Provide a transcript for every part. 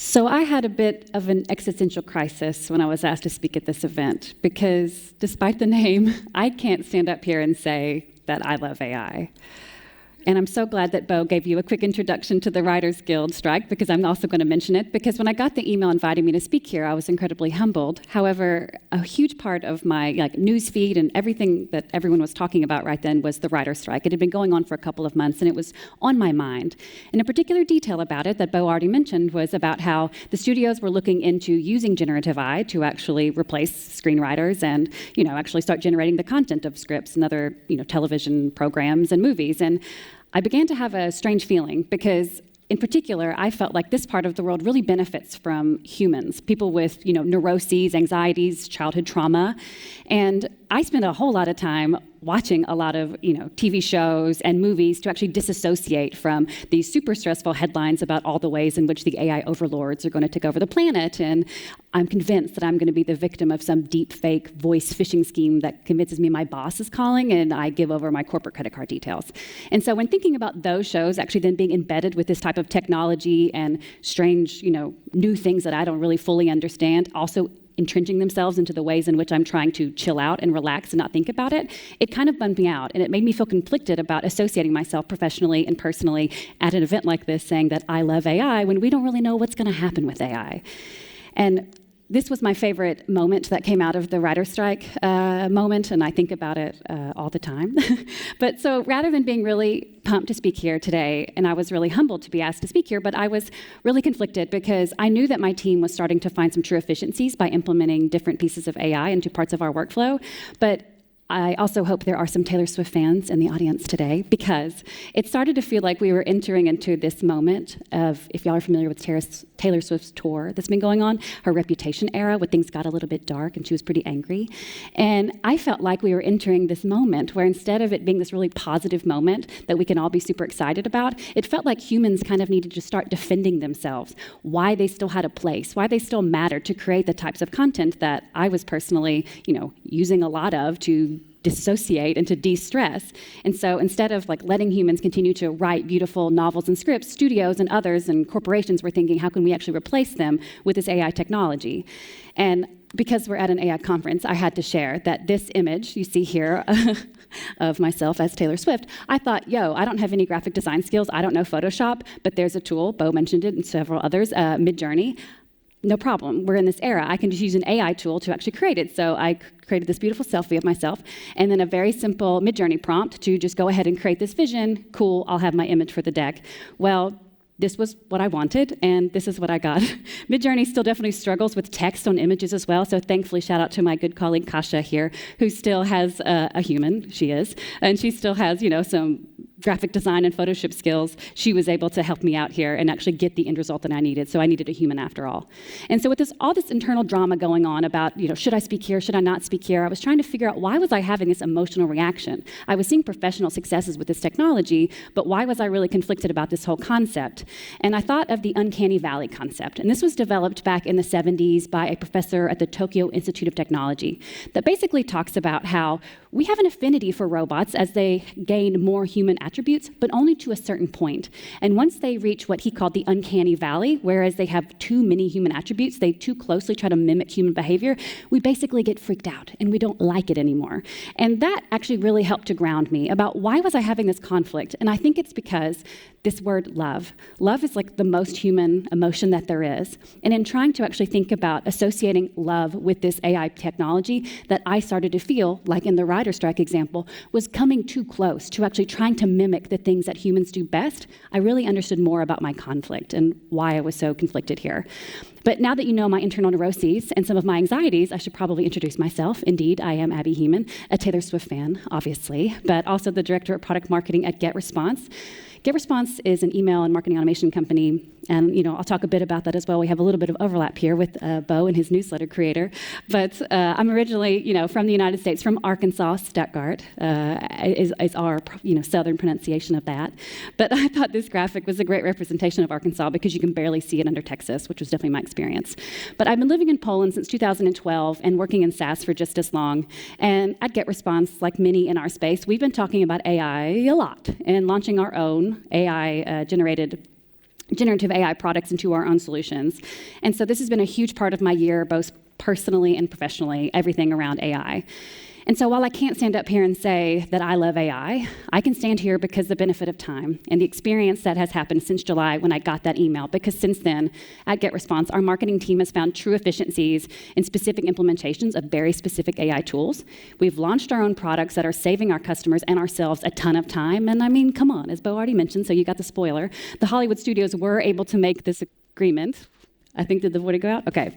So I had a bit of an existential crisis when I was asked to speak at this event, because despite the name, I can't stand up here and say that I love AI. And I'm so glad that Bo gave you a quick introduction to the Writers Guild strike, because I'm also going to mention it, because when I got the email inviting me to speak here, I was incredibly humbled. However, a huge part of my news feed and everything that everyone was talking about right then was the writer's strike. It had been going on for a couple of months, and it was on my mind. And a particular detail about it that Bo already mentioned was about how the studios were looking into using generative AI to actually replace screenwriters and, actually start generating the content of scripts and other, television programs and movies. And I began to have a strange feeling because, in particular, I felt like this part of the world really benefits from humans, people with, neuroses, anxieties, childhood trauma. And I spend a whole lot of time watching a lot of, TV shows and movies to actually disassociate from these super stressful headlines about all the ways in which the AI overlords are going to take over the planet. And I'm convinced that I'm going to be the victim of some deep fake voice phishing scheme that convinces me my boss is calling and I give over my corporate credit card details. And so when thinking about those shows actually then being embedded with this type of technology and strange, new things that I don't really fully understand, also entrenching themselves into the ways in which I'm trying to chill out and relax and not think about it, it kind of bummed me out. And it made me feel conflicted about associating myself professionally and personally at an event like this saying that I love AI when we don't really know what's going to happen with AI. And this was my favorite moment that came out of the writer's strike moment, and I think about it all the time. But so rather than being really pumped to speak here today, and I was really humbled to be asked to speak here, but I was really conflicted because I knew that my team was starting to find some true efficiencies by implementing different pieces of AI into parts of our workflow. But I also hope there are some Taylor Swift fans in the audience today, because it started to feel like we were entering into this moment of, if y'all are familiar with Taylor Swift's tour that's been going on, her Reputation era, when things got a little bit dark and she was pretty angry. And I felt like we were entering this moment where instead of it being this really positive moment that we can all be super excited about, it felt like humans kind of needed to start defending themselves, why they still had a place, why they still mattered to create the types of content that I was personally, using a lot of to dissociate and to de-stress. And so instead of letting humans continue to write beautiful novels and scripts, studios and others and corporations were thinking, how can we actually replace them with this AI technology? And because we're at an AI conference, I had to share that this image you see here of myself as Taylor Swift, I thought, I don't have any graphic design skills, I don't know Photoshop, but there's a tool, Bo mentioned it and several others, Midjourney. No problem. We're in this era. I can just use an AI tool to actually create it. So I created this beautiful selfie of myself and then a very simple Midjourney prompt to just go ahead and create this vision. Cool, I'll have my image for the deck. Well, this was what I wanted, and this is what I got. Midjourney still definitely struggles with text on images as well, so thankfully shout out to my good colleague Kasha here, who still has a human, she is, and she still has, some graphic design and Photoshop skills. She was able to help me out here and actually get the end result that I needed, so I needed a human after all. And so with all this internal drama going on about, should I speak here, should I not speak here, I was trying to figure out why was I having this emotional reaction. I was seeing professional successes with this technology, but why was I really conflicted about this whole concept? And I thought of the uncanny valley concept. And this was developed back in the 70s by a professor at the Tokyo Institute of Technology that basically talks about how we have an affinity for robots as they gain more human attributes, but only to a certain point. And once they reach what he called the uncanny valley, whereas they have too many human attributes, they too closely try to mimic human behavior, we basically get freaked out and we don't like it anymore. And that actually really helped to ground me about why was I having this conflict. And I think it's because this word love. Love is the most human emotion that there is. And in trying to actually think about associating love with this AI technology, that I started to feel, like in the writer's strike example, was coming too close to actually trying to mimic the things that humans do best, I really understood more about my conflict and why I was so conflicted here. But now that you know my internal neuroses and some of my anxieties, I should probably introduce myself. Indeed, I am Abby Hehemann, a Taylor Swift fan, obviously, but also the director of product marketing at GetResponse. GetResponse is an email and marketing automation company, and I'll talk a bit about that as well. We have a little bit of overlap here with Bo and his newsletter creator. But I'm originally, from the United States, from Arkansas. Stuttgart is our, southern pronunciation of that. But I thought this graphic was a great representation of Arkansas because you can barely see it under Texas, which was definitely my experience. But I've been living in Poland since 2012 and working in SaaS for just as long. And at GetResponse, like many in our space, we've been talking about AI a lot and launching our own AI-generated generative AI products into our own solutions. And so this has been a huge part of my year, both personally and professionally, everything around AI. And so while I can't stand up here and say that I love AI, I can stand here because the benefit of time and the experience that has happened since July when I got that email, because since then, at GetResponse, our marketing team has found true efficiencies in specific implementations of very specific AI tools. We've launched our own products that are saving our customers and ourselves a ton of time. And I mean, come on, as Bo already mentioned, so you got the spoiler, the Hollywood studios were able to make this agreement. I think, did the vote go out? Okay.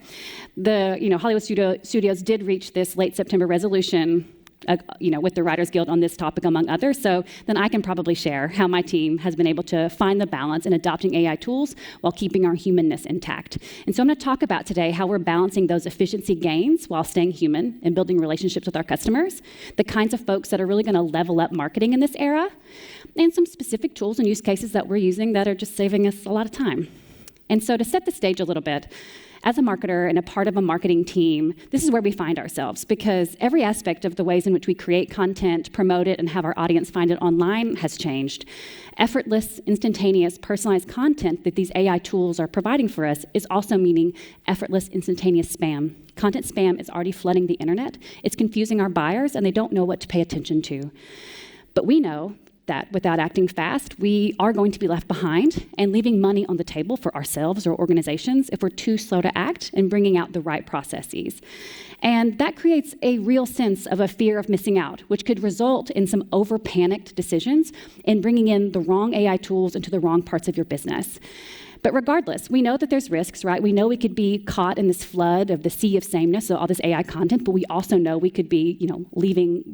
The Hollywood studios did reach this late September resolution, with the Writers Guild on this topic, among others. So then I can probably share how my team has been able to find the balance in adopting AI tools while keeping our humanness intact. And so I'm going to talk about today how we're balancing those efficiency gains while staying human and building relationships with our customers, the kinds of folks that are really going to level up marketing in this era, and some specific tools and use cases that we're using that are just saving us a lot of time. And so to set the stage a little bit, as a marketer and a part of a marketing team, this is where we find ourselves, because every aspect of the ways in which we create content, promote it, and have our audience find it online has changed. Effortless, instantaneous, personalized content that these AI tools are providing for us is also meaning effortless, instantaneous spam. Content spam is already flooding the internet. It's confusing our buyers, and they don't know what to pay attention to. But we know that without acting fast, we are going to be left behind and leaving money on the table for ourselves or organizations if we're too slow to act and bringing out the right processes. And that creates a real sense of a fear of missing out, which could result in some over-panicked decisions in bringing in the wrong AI tools into the wrong parts of your business. But regardless, we know that there's risks, right? We know we could be caught in this flood of the sea of sameness, so all this AI content, but we also know we could be,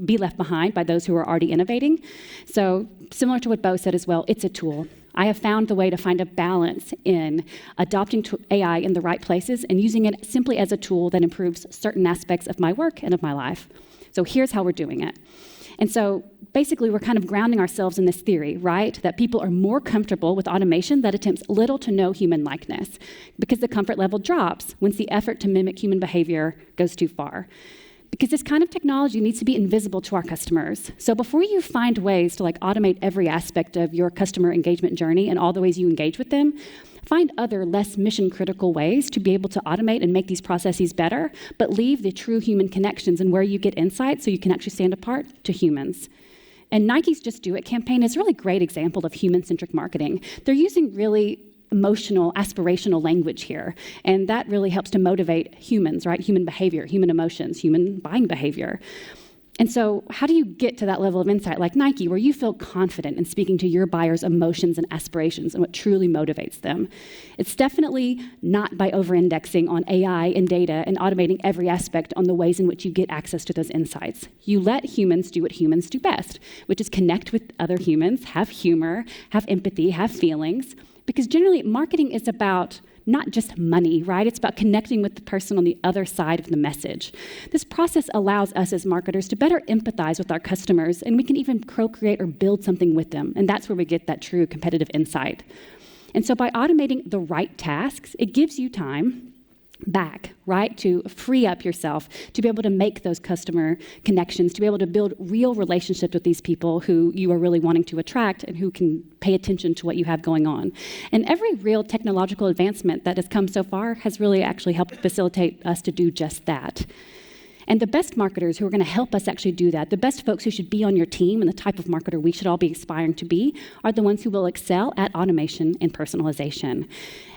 be left behind by those who are already innovating. So similar to what Bo said as well, it's a tool. I have found the way to find a balance in adopting AI in the right places and using it simply as a tool that improves certain aspects of my work and of my life. So here's how we're doing it. And so basically, we're kind of grounding ourselves in this theory, right? That people are more comfortable with automation that attempts little to no human likeness, because the comfort level drops once the effort to mimic human behavior goes too far. Because this kind of technology needs to be invisible to our customers. So before you find ways to automate every aspect of your customer engagement journey and all the ways you engage with them, find other less mission-critical ways to be able to automate and make these processes better, but leave the true human connections and where you get insight so you can actually stand apart to humans. And Nike's Just Do It campaign is a really great example of human-centric marketing. They're using really emotional, aspirational language here, and that really helps to motivate humans, right? Human behavior, human emotions, human buying behavior. And so how do you get to that level of insight like Nike, where you feel confident in speaking to your buyers' emotions and aspirations and what truly motivates them? It's definitely not by over-indexing on AI and data and automating every aspect on the ways in which you get access to those insights. You let humans do what humans do best, which is connect with other humans, have humor, have empathy, have feelings, because generally marketing is about not just money, right? It's about connecting with the person on the other side of the message. This process allows us as marketers to better empathize with our customers, and we can even co-create or build something with them. And that's where we get that true competitive insight. And so by automating the right tasks, it gives you time back, right? To free up yourself, to be able to make those customer connections, to be able to build real relationships with these people who you are really wanting to attract and who can pay attention to what you have going on. And every real technological advancement that has come so far has really actually helped facilitate us to do just that. And the best marketers who are going to help us actually do that, the best folks who should be on your team and the type of marketer we should all be aspiring to be, are the ones who will excel at automation and personalization.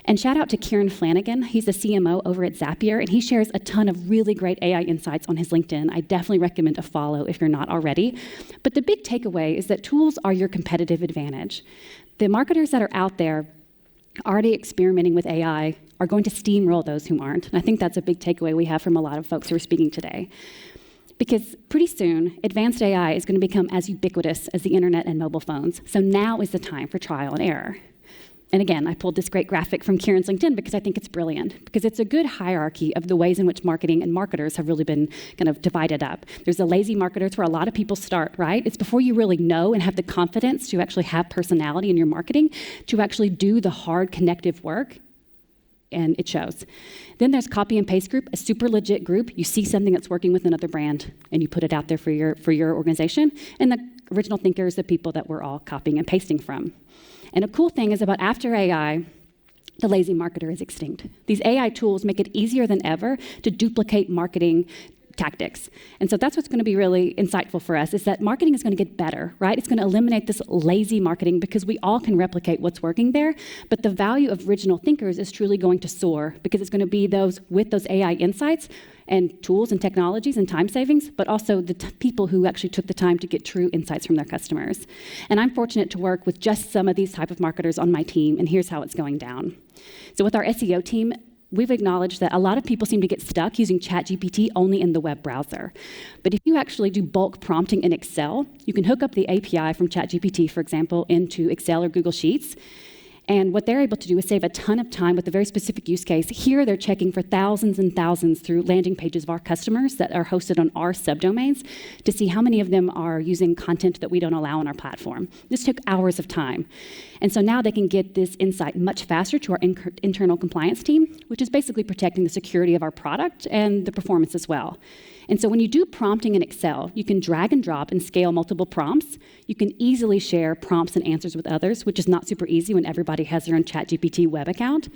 And shout out to Kieran Flanagan. He's a CMO over at Zapier, and he shares a ton of really great AI insights on his LinkedIn. I definitely recommend a follow if you're not already. But the big takeaway is that tools are your competitive advantage. The marketers that are out there already experimenting with AI are going to steamroll those who aren't. And I think that's a big takeaway we have from a lot of folks who are speaking today. Because pretty soon, advanced AI is going to become as ubiquitous as the internet and mobile phones. So now is the time for trial and error. And again, I pulled this great graphic from Kieran's LinkedIn because I think it's brilliant, because it's a good hierarchy of the ways in which marketing and marketers have really been kind of divided up. There's the lazy marketers where a lot of people start, right? It's before you really know and have the confidence to actually have personality in your marketing, to actually do the hard connective work, and it shows. Then there's copy and paste group, a super legit group. You see something that's working with another brand, and you put it out there for your organization. And the original thinkers, the people that we're all copying and pasting from. And a cool thing is about after AI, The lazy marketer is extinct. These AI tools make it easier than ever to duplicate marketing tactics. And so that's what's going to be really insightful for us, is that marketing is going to get better, right? It's going to eliminate this lazy marketing because we all can replicate what's working there. But the value of original thinkers is truly going to soar because it's going to be those with those AI insights and tools and technologies and time savings, but also the people who actually took the time to get true insights from their customers. And I'm fortunate to work with just some of these type of marketers on my team, and here's how it's going down. So with our SEO team, we've acknowledged that a lot of people seem to get stuck using ChatGPT only in the web browser. But if you actually do bulk prompting in Excel, you can hook up the API from ChatGPT, for example, into Excel or Google Sheets. And what they're able to do is save a ton of time with a very specific use case. Here, they're checking for thousands and thousands through landing pages of our customers that are hosted on our subdomains to see how many of them are using content that we don't allow on our platform. This took hours of time. And so now they can get this insight much faster to our internal compliance team, which is basically protecting the security of our product and the performance as well. And so when you do prompting in Excel, you can drag and drop and scale multiple prompts. You can easily share prompts and answers with others, which is not super easy when everybody has their own ChatGPT web account.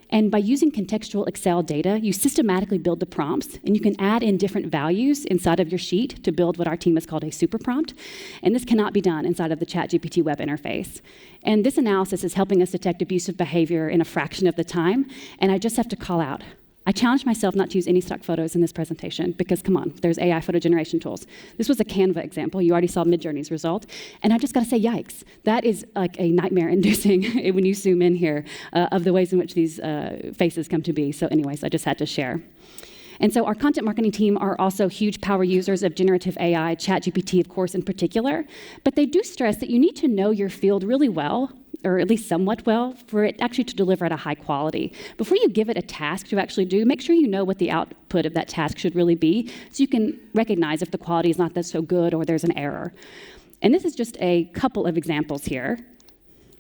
And by using contextual Excel data, you systematically build the prompts, and you can add in different values inside of your sheet to build what our team has called a super prompt. And this cannot be done inside of the ChatGPT web interface. And this analysis is helping us detect abusive behavior in a fraction of the time. And I just have to call out, I challenged myself not to use any stock photos in this presentation because, come on, there's AI photo generation tools. This was a Canva example. You already saw Midjourney's result. And I just got to say, yikes. That is like a nightmare-inducing, when you zoom in here, of the ways in which these faces come to be. So anyways, I just had to share. And so our content marketing team are also huge power users of generative AI, ChatGPT, of course, in particular. But they do stress that you need to know your field really well, or at least somewhat well, for it actually to deliver at a high quality. Before you give it a task to actually do, make sure you know what the output of that task should really be, so you can recognize if the quality is not that so good or there's an error. And this is just a couple of examples here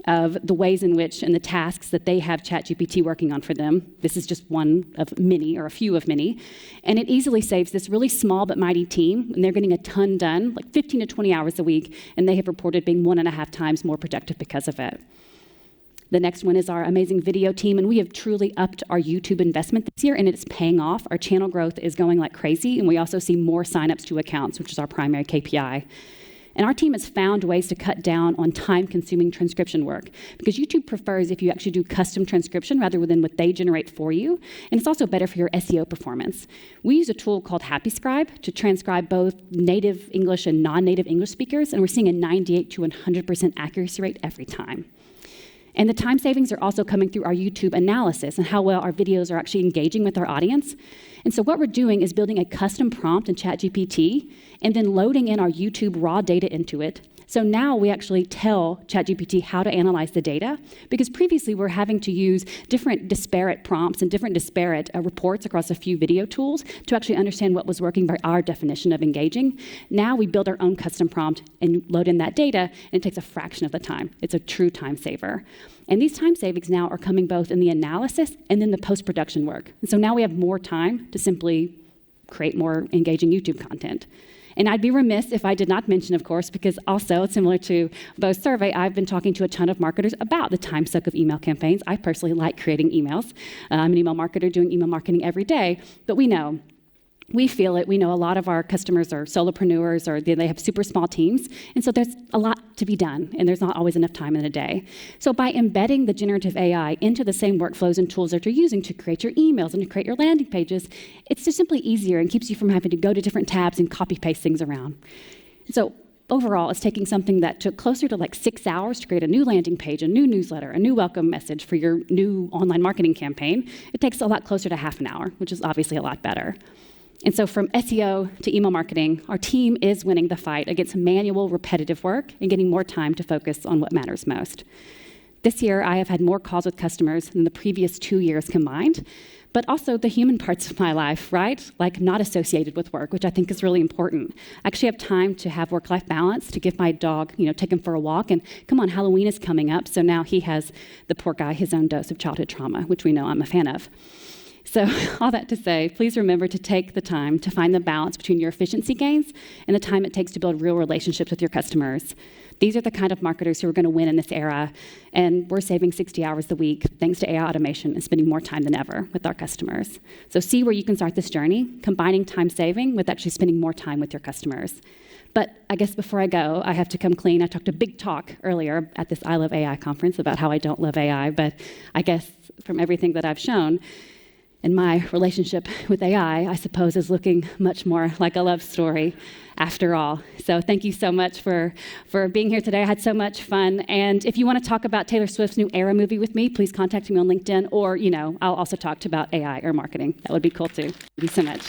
of the ways in which, and the tasks that they have ChatGPT working on for them. This is just one of many, or a few of many. And it easily saves this really small but mighty team, and they're getting a ton done, like 15 to 20 hours a week, and they have reported being 1.5 times more productive because of it. The next one is our amazing video team, and we have truly upped our YouTube investment this year, and it's paying off. Our channel growth is going like crazy, and we also see more signups to accounts, which is our primary KPI. And our team has found ways to cut down on time-consuming transcription work, because YouTube prefers if you actually do custom transcription rather than what they generate for you, and it's also better for your SEO performance. We use a tool called HappyScribe to transcribe both native English and non-native English speakers, and we're seeing a 98 to 100% accuracy rate every time. And the time savings are also coming through our YouTube analysis and how well our videos are actually engaging with our audience. And so what we're doing is building a custom prompt in ChatGPT and then loading in our YouTube raw data into it. So now we actually tell ChatGPT how to analyze the data, because previously we're having to use different disparate prompts and different disparate reports across a few video tools to actually understand what was working by our definition of engaging. Now we build our own custom prompt and load in that data, and it takes a fraction of the time. It's a true time saver. And these time savings now are coming both in the analysis and then the post-production work. And so now we have more time to simply create more engaging YouTube content. And I'd be remiss if I did not mention, of course, because also, similar to Bo's survey, I've been talking to a ton of marketers about the time suck of email campaigns. I personally like creating emails. I'm an email marketer doing email marketing every day, but we feel it. We know a lot of our customers are solopreneurs, or they have super small teams, and so there's a lot to be done, and there's not always enough time in a day. So by embedding the generative AI into the same workflows and tools that you're using to create your emails and to create your landing pages, it's just simply easier and keeps you from having to go to different tabs and copy-paste things around. So overall, it's taking something that took closer to like 6 hours to create a new landing page, a new newsletter, a new welcome message for your new online marketing campaign. It takes a lot closer to half an hour, which is obviously a lot better. And so from SEO to email marketing, our team is winning the fight against manual, repetitive work and getting more time to focus on what matters most. This year, I have had more calls with customers than the previous 2 years combined, but also the human parts of my life, right? Like not associated with work, which I think is really important. I actually have time to have work-life balance, to give my dog, take him for a walk. And come on, Halloween is coming up, so now he has, the poor guy, his own dose of childhood trauma, which we know I'm a fan of. So all that to say, please remember to take the time to find the balance between your efficiency gains and the time it takes to build real relationships with your customers. These are the kind of marketers who are going to win in this era, and we're saving 60 hours a week thanks to AI automation and spending more time than ever with our customers. So see where you can start this journey, combining time saving with actually spending more time with your customers. But I guess before I go, I have to come clean. I talked a big talk earlier at this I Love AI conference about how I don't love AI, but I guess from everything that I've shown, and my relationship with AI, I suppose, is looking much more like a love story after all. So thank you so much for being here today. I had so much fun. And if you want to talk about Taylor Swift's new Era movie with me, please contact me on LinkedIn. Or, I'll also talk about AI or marketing. That would be cool too. Thank you so much.